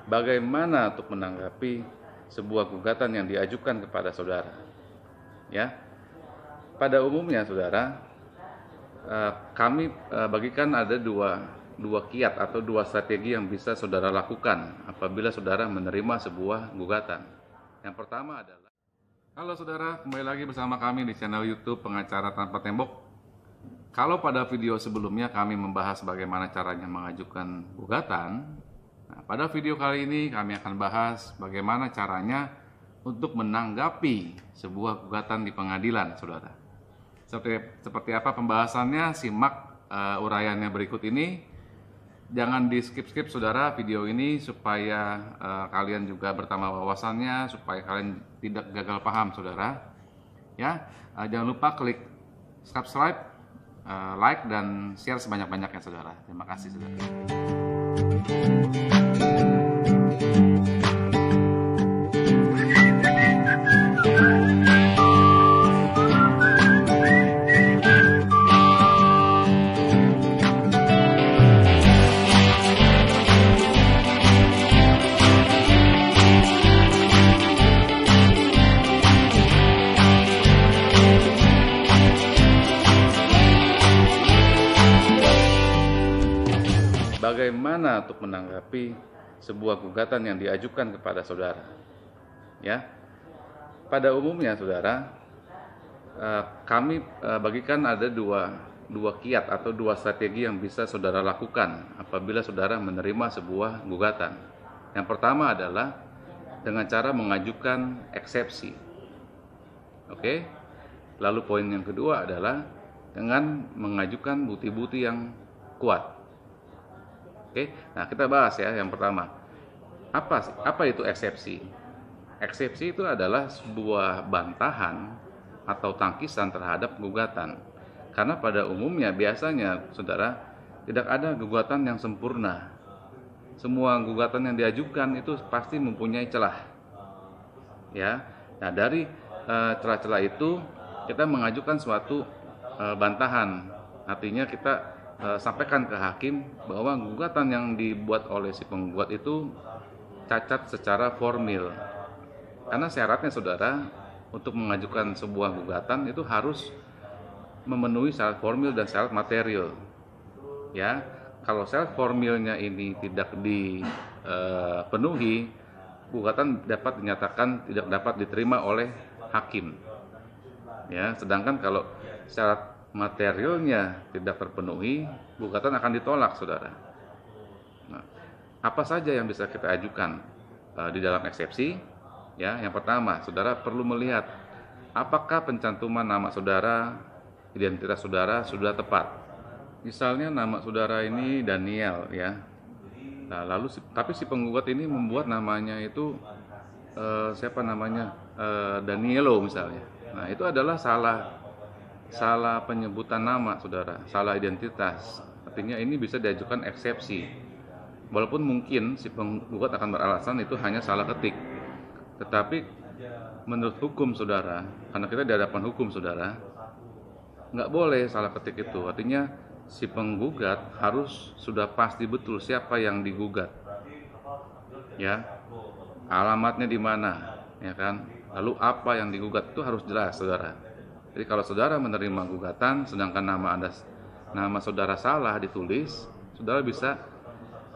Bagaimana untuk menanggapi sebuah gugatan yang diajukan kepada saudara? Ya, pada umumnya saudara, kami bagikan ada dua kiat atau dua strategi yang bisa saudara lakukan apabila saudara menerima sebuah gugatan. Yang pertama adalah, halo saudara, kembali lagi bersama kami di channel YouTube Pengacara Tanpa Tembok. Kalau pada video sebelumnya kami membahas bagaimana caranya mengajukan gugatan, nah, pada video kali ini kami akan bahas bagaimana caranya untuk menanggapi sebuah gugatan di pengadilan, saudara. Seperti apa pembahasannya, simak uraiannya berikut ini. Jangan di skip-skip saudara video ini supaya kalian juga bertambah wawasannya, supaya kalian tidak gagal paham saudara. Ya, jangan lupa klik subscribe, like dan share sebanyak-banyaknya saudara. Terima kasih saudara. Bagaimana untuk menanggapi sebuah gugatan yang diajukan kepada saudara? Ya, pada umumnya saudara, kami bagikan ada dua kiat atau dua strategi yang bisa saudara lakukan apabila saudara menerima sebuah gugatan. Yang pertama adalah dengan cara mengajukan eksepsi. Oke. Lalu poin yang kedua adalah dengan mengajukan bukti-bukti yang kuat. Oke, nah kita bahas ya yang pertama. Apa itu eksepsi? Eksepsi itu adalah sebuah bantahan atau tangkisan terhadap gugatan. Karena pada umumnya biasanya saudara tidak ada gugatan yang sempurna. Semua gugatan yang diajukan itu pasti mempunyai celah. Ya. Nah, dari celah-celah itu kita mengajukan suatu bantahan. Artinya kita sampaikan ke hakim bahwa gugatan yang dibuat oleh si penggugat itu cacat secara formil. Karena syaratnya saudara untuk mengajukan sebuah gugatan itu harus memenuhi syarat formil dan syarat material. Ya, kalau syarat formilnya ini tidak dipenuhi, gugatan dapat dinyatakan tidak dapat diterima oleh hakim. Ya, sedangkan kalau syarat materialnya tidak terpenuhi, gugatan akan ditolak, saudara. Nah, apa saja yang bisa kita ajukan di dalam eksepsi? Ya, yang pertama, saudara perlu melihat apakah pencantuman nama saudara, identitas saudara sudah tepat. Misalnya nama saudara ini Daniel, ya. Nah, lalu tapi si penggugat ini membuat namanya itu siapa namanya Danielo misalnya. Nah, itu adalah salah penyebutan nama saudara, salah identitas. Artinya ini bisa diajukan eksepsi. Walaupun mungkin si penggugat akan beralasan itu hanya salah ketik. Tetapi menurut hukum saudara, karena kita di hadapan hukum saudara, nggak boleh salah ketik itu. Artinya si penggugat harus sudah pasti betul siapa yang digugat. Ya. Alamatnya di mana, ya kan? Lalu apa yang digugat itu harus jelas saudara. Jadi kalau saudara menerima gugatan sedangkan nama saudara salah ditulis, saudara bisa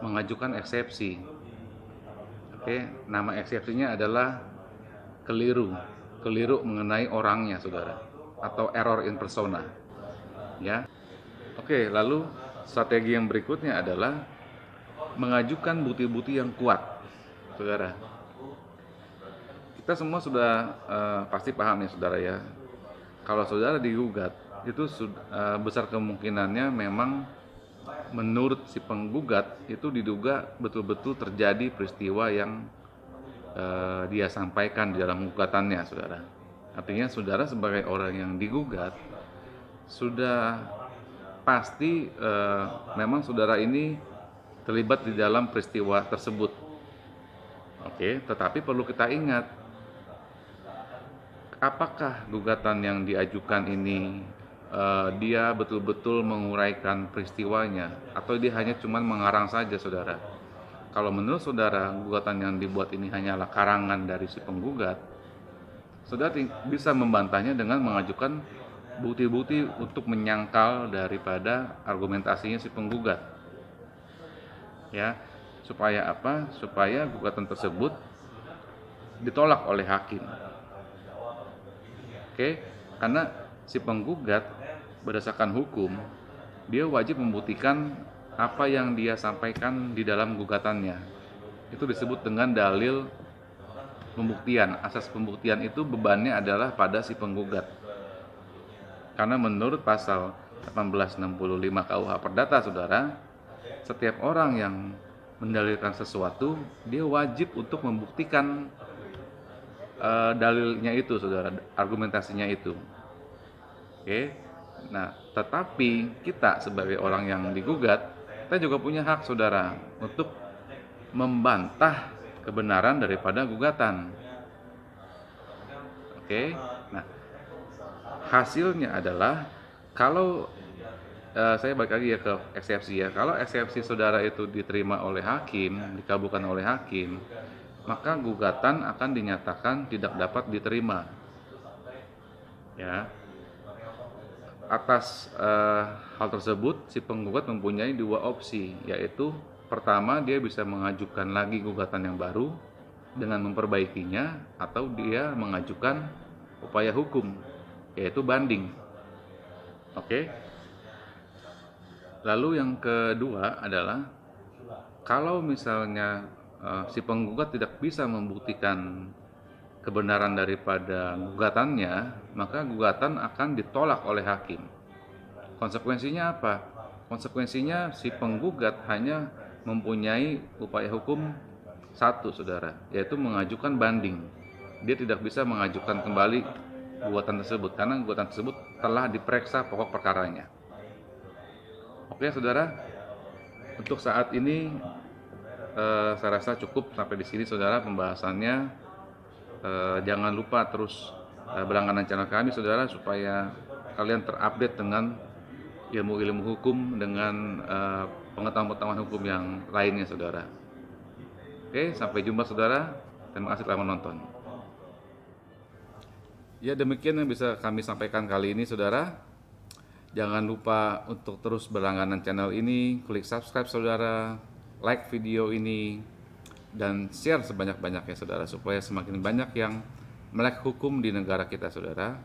mengajukan eksepsi. Oke, nama eksepsinya adalah keliru mengenai orangnya saudara, atau error in persona. Ya. Oke, lalu strategi yang berikutnya adalah mengajukan bukti-bukti yang kuat. Saudara. Kita semua sudah pasti paham ya saudara ya. Kalau saudara digugat, itu besar kemungkinannya memang menurut si penggugat itu diduga betul-betul terjadi peristiwa yang dia sampaikan di dalam gugatannya, saudara. Artinya saudara sebagai orang yang digugat sudah pasti memang saudara ini terlibat di dalam peristiwa tersebut. Oke, tetapi perlu kita ingat, apakah gugatan yang diajukan ini dia betul-betul menguraikan peristiwanya atau dia hanya cuma mengarang saja saudara. kalau menurut saudara gugatan yang dibuat ini hanyalah karangan dari si penggugat, saudara bisa membantahnya dengan mengajukan bukti-bukti untuk menyangkal daripada argumentasinya si penggugat. Ya, supaya apa? Supaya gugatan tersebut ditolak oleh hakim. Oke, karena si penggugat berdasarkan hukum dia wajib membuktikan apa yang dia sampaikan di dalam gugatannya. Itu disebut dengan dalil pembuktian. Asas pembuktian itu bebannya adalah pada si penggugat. Karena menurut pasal 1865 KUH Perdata, saudara, setiap orang yang mendalilkan sesuatu, dia wajib untuk membuktikan dalilnya itu, saudara, argumentasinya itu. Oke. Nah, tetapi kita sebagai orang yang digugat, kita juga punya hak, saudara, untuk membantah kebenaran daripada gugatan. Oke. Nah, hasilnya adalah kalau saya balik lagi ya ke eksepsi ya. Kalau eksepsi saudara itu diterima oleh hakim, dikabulkan oleh hakim, maka gugatan akan dinyatakan tidak dapat diterima. Ya. Atas hal tersebut, si penggugat mempunyai dua opsi, yaitu pertama, dia bisa mengajukan lagi gugatan yang baru dengan memperbaikinya, atau dia mengajukan upaya hukum, yaitu banding. Oke. Lalu yang kedua adalah kalau misalnya si penggugat tidak bisa membuktikan kebenaran daripada gugatannya, maka gugatan akan ditolak oleh hakim. Konsekuensinya apa? Konsekuensinya si penggugat hanya mempunyai upaya hukum satu, saudara, yaitu mengajukan banding. Dia tidak bisa mengajukan kembali gugatan tersebut karena gugatan tersebut telah diperiksa pokok perkaranya. Oke, saudara, untuk saat ini saya rasa cukup sampai di sini, saudara, pembahasannya. Jangan lupa terus berlangganan channel kami, saudara, supaya kalian terupdate dengan ilmu-ilmu hukum, dengan pengetahuan-pengetahuan hukum yang lainnya, saudara. Oke, sampai jumpa, saudara. Terima kasih telah menonton. Ya, demikian yang bisa kami sampaikan kali ini, saudara. Jangan lupa untuk terus berlangganan channel ini, klik subscribe, saudara, like video ini, dan share sebanyak-banyaknya, saudara, supaya semakin banyak yang melek hukum di negara kita, saudara.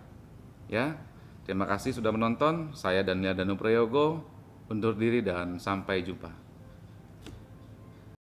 Ya, terima kasih sudah menonton. Saya Daniel Danu Prayogo undur diri dan sampai jumpa.